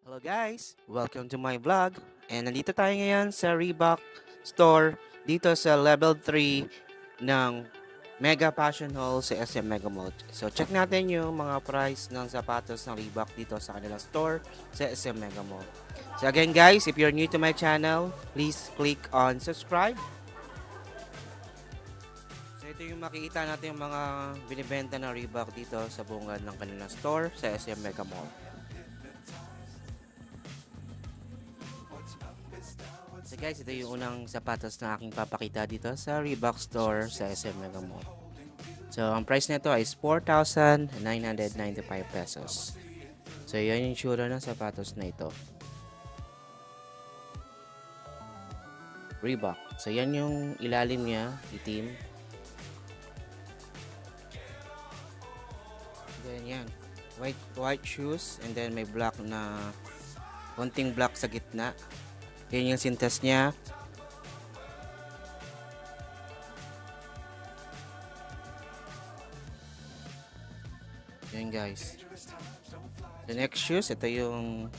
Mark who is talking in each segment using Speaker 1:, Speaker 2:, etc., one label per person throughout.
Speaker 1: Hello guys! Welcome to my vlog. And nandito tayo ngayon sa Reebok store dito sa level 3 ng Mega Fashion Hall sa SM Mega Mall. So check natin yung mga price ng sapatos ng Reebok dito sa kanilang store sa SM Mega Mall. So again guys, if you're new to my channel, please click on subscribe. So ito yung makikita natin yung mga binibenta ng Reebok dito sa bungad ng kanilang store sa SM Mega Mall. So guys, ito yung unang sapatos na aking papakita dito sa Reebok store sa SM Mega Mall. So ang price nito is 4,995 pesos. So yan yung tsura ng sapatos na ito. Reebok. So yan yung ilalim niya, itim. Then yan, white shoes and then may black na konting black sa gitna. Yan yung sintas niya. Yan guys. The next shoes, ito yung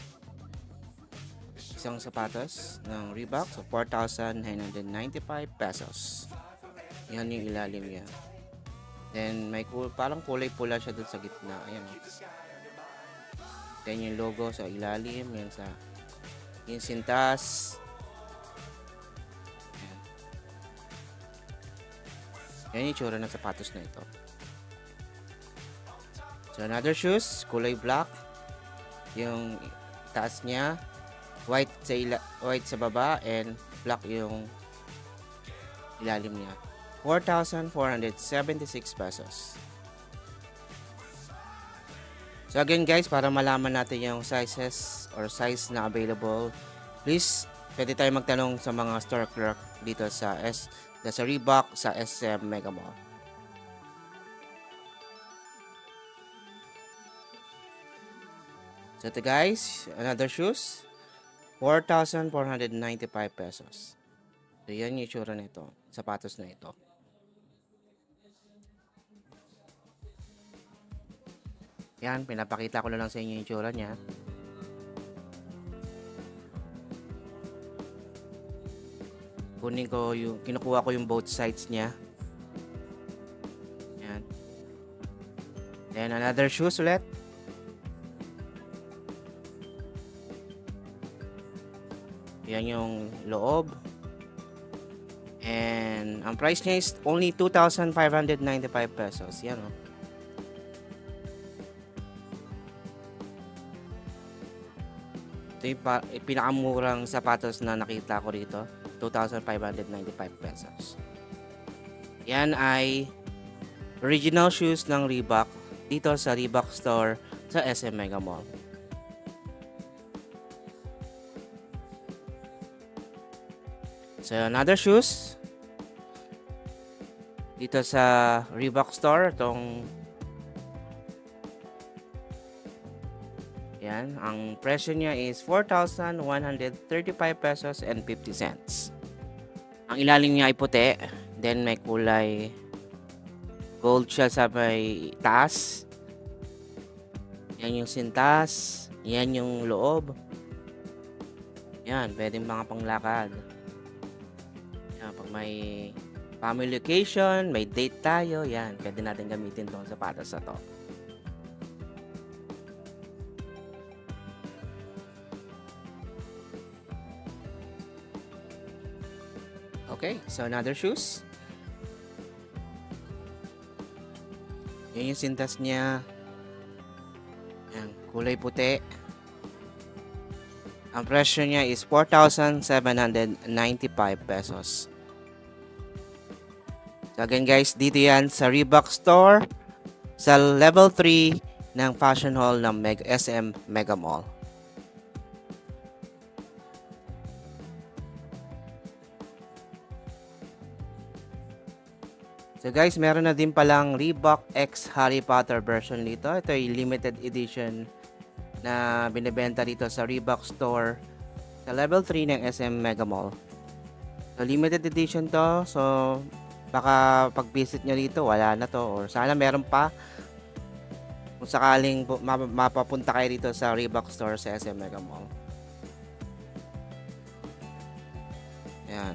Speaker 1: isang sapatos ng Reebok. So 4,995 pesos. Yan yung ilalim niya. Then may parang kulay pula siya dun sa gitna. Ayan. Then yung logo sa ilalim. Yan sa yung sintas. Ayan. Yan yung tsura ng sapatos na ito. So another shoes, kulay black. Yung taas niya, white sa baba and black yung ilalim niya. 4,476 pesos. So again guys, para malaman natin yung sizes or size na available, please pwede tayo magtanong sa mga store clerk dito sa Reebok sa SM Mega Mall. So ito guys, another shoes, 4,495 pesos. So yan yung itsura nito, sapatos na ito. Yan, pinapakita ko na lang sa inyo yung itsura niya. Kinukuha ko yung both sides niya. Yan. Then another shoes ulit. Yan yung loob. And ang price niya is only 2,595 pesos. Yan o. Ito yung pinakamurang sapatos na nakita ko rito. 2,595 pesos. Yan ay original shoes ng Reebok dito sa Reebok store sa SM Mega Mall. So another shoes dito sa Reebok store, itong yan, ang presyo niya is 4,135 pesos and 50 cents. Ang ilalim niya ay puti, then may kulay gold siya sa may taas. Yan yung sintas, yan yung loob. Yan, pwedeng mga panglakad. Yan, pag may family occasion, may date tayo, yan, pwede natin gamitin tong sapatos na to. Okay, so another shoes. Yan yung sintas niya. Yan, kulay puti. Ang presyo niya is 4,795 pesos. So again guys, dito yan sa Reebok store sa level 3 ng Fashion Hall ng SM Mega Mall. So guys, meron na din palang Reebok X Harry Potter version dito. Ito ay limited edition na binibenta dito sa Reebok store sa level 3 ng SM Mega Mall. So limited edition to. So baka pag visit nyo dito wala na to, or sana meron pa. kung sakaling mapapunta kayo dito sa Reebok store sa SM Mega Mall. Ayan.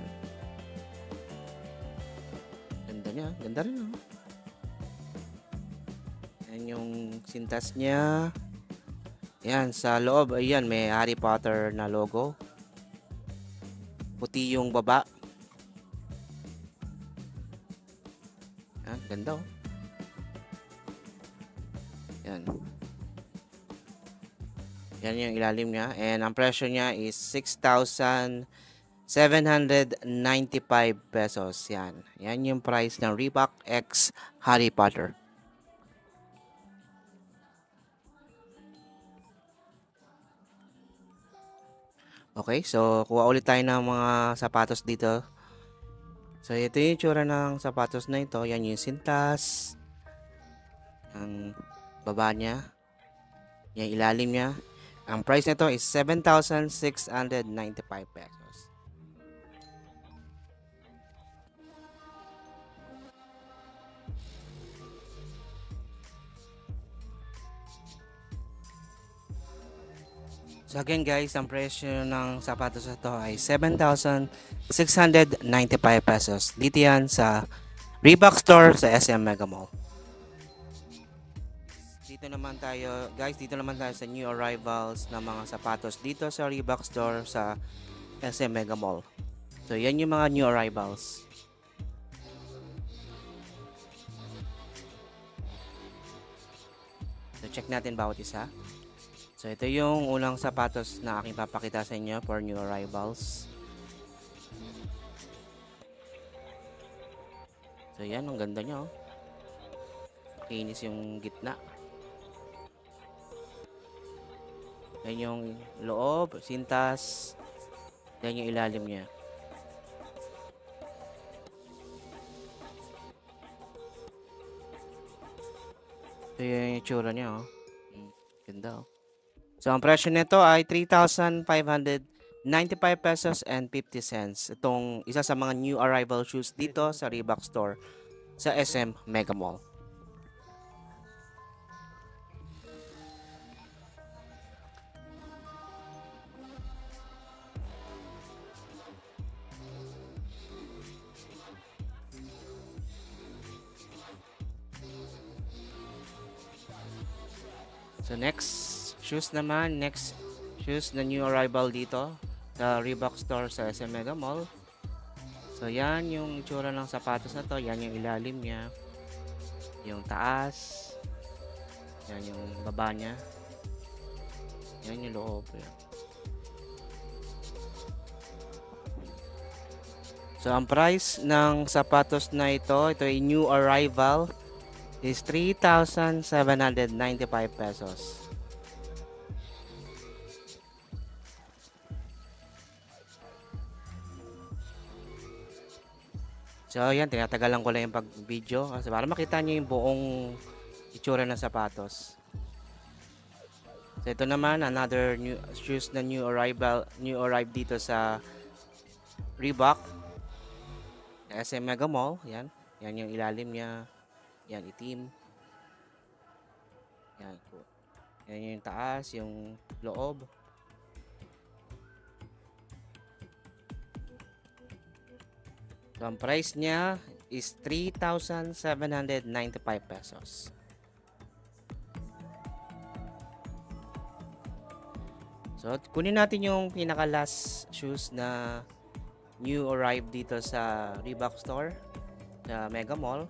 Speaker 1: Ganda niya. Ganda rin, oh. Ayan yung sintas niya. Ayan, sa loob, ayan, may Harry Potter na logo. Puti yung baba. Ayan, ganda, oh. Ayan. Yan yung ilalim niya. And ang presyo niya is 6,795 pesos. Yan. Yan yung price ng Reebok X Harry Potter. Okay, so kuha ulit tayo ng mga sapatos dito. So ito yung itsura ng sapatos na ito. Yan yung sintas. Ang baba niya. Yan ilalim niya. Ang price nito is 7,695 pesos. So again guys, ang presyo ng sapatos na to ay 7,695 pesos. Dito yan sa Reebok store sa SM Mega Mall. Dito naman tayo, guys, dito naman tayo sa new arrivals ng mga sapatos dito sa Reebok store sa SM Mega Mall. So yan yung mga new arrivals. So check natin bawat isa. So ito yung unang sapatos na aking papakita sa inyo for new arrivals. So yan, ang ganda niya, oh. Kinis yung gitna. Yan yung loob, sintas. Yan yung ilalim niya. Ito yung itsura niya, oh. Ganda, oh. So ang presyo nito ay 3,595 pesos and 50 cents. Itong isa sa mga new arrival shoes dito sa Reebok store sa SM Mega Mall. So next shoes na new arrival dito sa Reebok store sa SM Mega Mall. So yan yung itsura ng sapatos na to. Yan yung ilalim niya, yung taas, yan yung baba niya, yan yung loob. Yan. So ang price ng sapatos na ito ay new arrival, is 3,795 pesos. So yan, tinatagalan ko lang yung pag-video kasi para makita nyo yung buong itsura ng sapatos. So ito naman, another new shoes na new arrived dito sa Reebok SM Mega Mall. Yan, yan yung ilalim niya. Yan, itim. Yan, yan yung taas, yung loob. So, ang price niya is 3,795 pesos. So, kunin natin yung pinaka last shoes na new arrived dito sa Reebok store sa Mega Mall.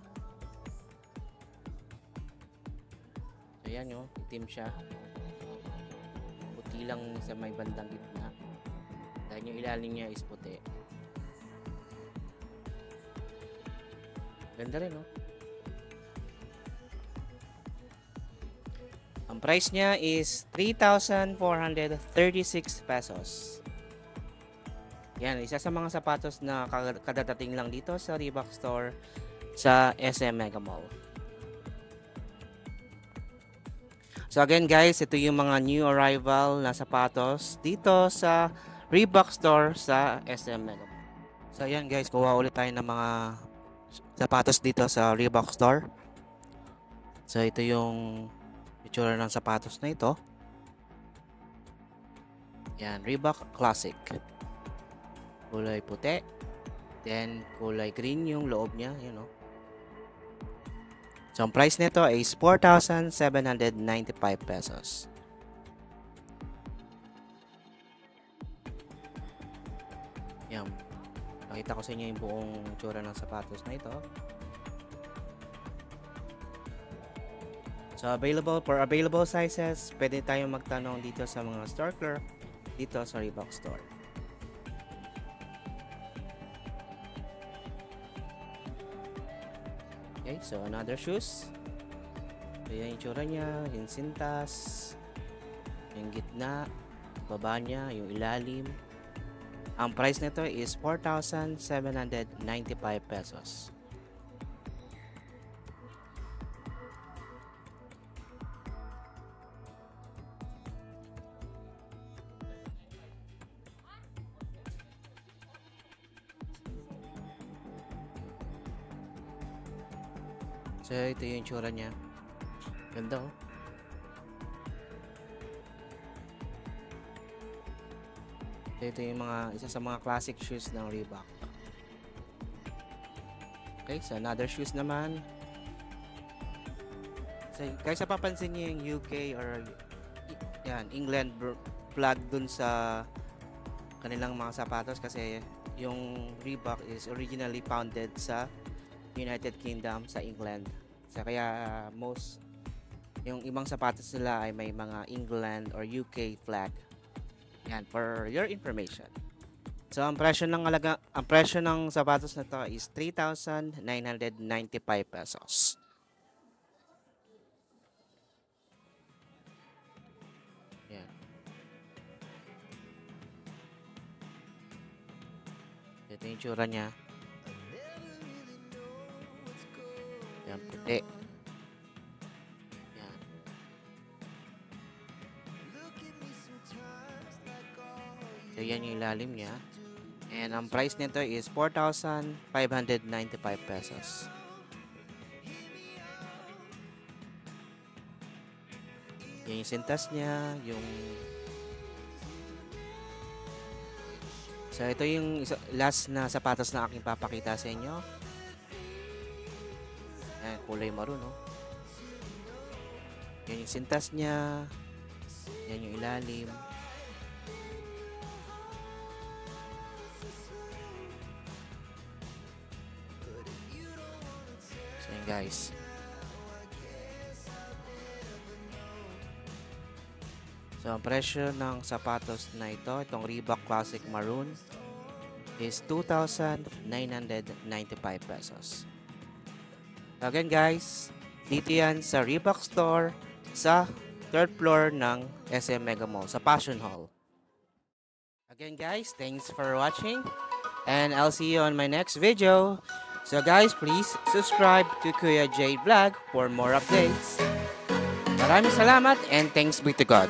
Speaker 1: So, yan yun, itim siya. Puti lang sa may bandang gitna. Dahil yung ilalim niya is puti. Ganda rin, no? Ang price niya is 3,436 pesos. Yan, isa sa mga sapatos na kadadating lang dito sa Reebok store sa SM Mega Mall. So again guys, ito yung mga new arrival na sapatos dito sa Reebok store sa SM Mega Mall. So ayan guys, kuha ulit tayo ng mga sapatos dito sa Reebok store. So ito yung itsura ng sapatos na ito. Yan, Reebok Classic. Kulay puti. Then, kulay green yung loob niya. Yun, oh. So, ang price nito is 4,795 pesos. Yan. Nakita ko sa inyo yung buong tsura ng sapatos na ito. So, available sizes, pwede tayong magtanong dito sa mga store clerk dito sa Reebok store. Okay, so another shoes. So, yan yung tsura niya, yung sintas, yung gitna, baba niya, yung ilalim. Ang price nito is 4,795 pesos. So, ito yung tsura niya. Ganda, oh. So, ito yung isa sa mga classic shoes ng Reebok. Okay, so another shoes naman. So, guys, papansin niyo yung UK or yan, England flag dun sa kanilang mga sapatos kasi yung Reebok is originally founded sa United Kingdom, sa England. So, kaya yung ibang sapatos nila ay may mga England or UK flag. Yan, for your information. So, ang presyo ng sapatos na to is 3,995 pesos. Yan. Ito yung tsura niya. Yan, puti. Yan. So, yan yung ilalim niya. And ang price nito is 4,595 pesos. Yan yung sintas niya, So, ito yung last na sapatos na aking papakita sa inyo. Yan, kulay maroon, no? Yan yung sintas niya. Yan yung ilalim. So, yan guys. So, ang presyo ng sapatos na ito, itong Reebok Classic Maroon, is 2,995 pesos. Again guys, dito yan sa Reebok store sa 3rd floor ng SM Mega Mall sa Passion Hall. Again guys, thanks for watching and I'll see you on my next video. So guys, please subscribe to Kuya J Vlog for more updates. Maraming salamat and thanks be to God.